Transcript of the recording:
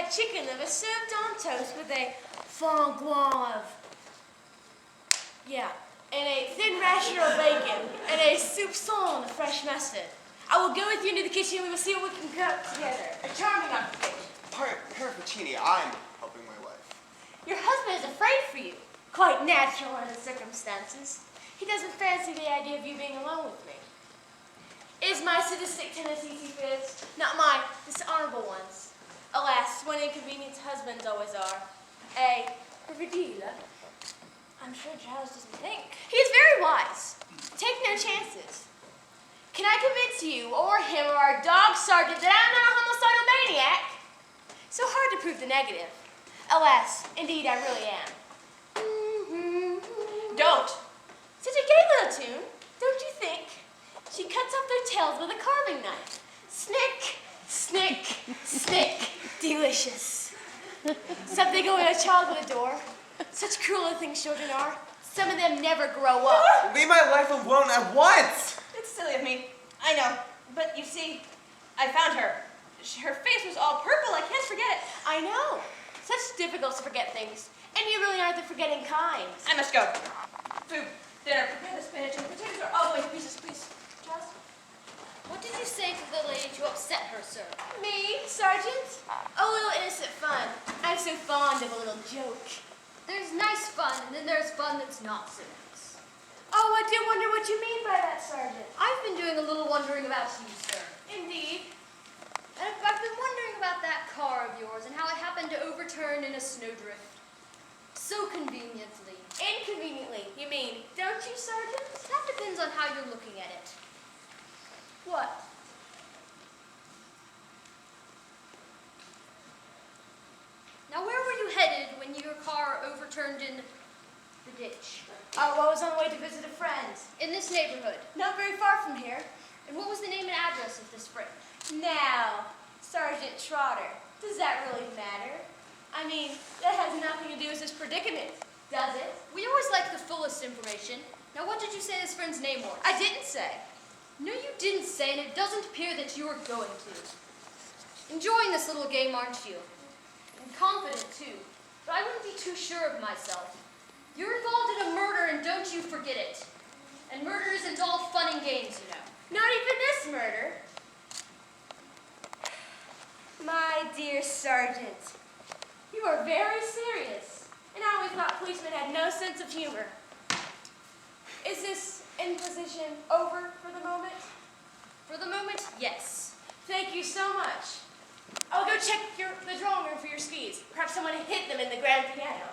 had chicken liver served on toast with a fond guave. Yeah, and a thin rasher of bacon, and a soupçon of fresh mustard. I will go with you into the kitchen and we will see what we can cook together. A charming occupation. Paravicini, I'm helping my wife. Your husband is afraid for you. Quite natural under the circumstances. He doesn't fancy the idea of you being alone with me. It is my sadistic tendencies, he fears, not my dishonorable ones. Alas, when inconvenience husbands always are. Ridiculous. I'm sure Giles doesn't think. He is very wise. Take no chances. Can I convince you, or him, or our dog sergeant that I'm not a homicidal maniac? So hard to prove the negative. Alas, indeed I really am. Don't. Such a gay little tune, don't you think? She cuts off their tails with a carving knife. Snick, snick, snick. Delicious. Something going a child would adore. Such cruel things children are. Some of them never grow up. Leave my wife alone at once! It's silly of me. I know. But you see, I found her. Her face was all purple. I can't forget it. I know. Such difficult to forget things. And you really aren't the forgetting kind. I must go. Food, dinner, prepare the spinach and potatoes are all going to pieces, please. Charles? What did you say to the lady to upset her, sir? Me, Sergeant? A little innocent fun. I'm so fond of a little joke. There's nice fun, and then there's fun that's not so nice. Oh, I do wonder what you mean by that, Sergeant. I've been doing a little wondering about you, sir. Indeed. And I've been wondering about that car of yours and how it happened to overturn in a snowdrift. So conveniently. Inconveniently, you mean, don't you, Sergeant? That depends on how you're looking at it. What? Now, where were you headed when your car overturned in the ditch? Oh, I was on the way to visit a friend. In this neighborhood. Not very far from here. And what was the name and address of this friend? Now, Sergeant Trotter, does that really matter? I mean, that has nothing to do with this predicament, does it? We always like the fullest information. Now, what did you say this friend's name was? I didn't say. No, you didn't say, and it doesn't appear that you are going to. Enjoying this little game, aren't you? And confident, too. But I wouldn't be too sure of myself. You're involved in a murder, and don't you forget it. And murder isn't all fun and games, you know. Not even this murder. My dear Sergeant, you are very serious. And I always thought policemen had no sense of humor. Is this inquisition over for the moment? For the moment, yes. Thank you so much. I'll go check the drawing room for your skis. Perhaps someone hid them in the grand piano.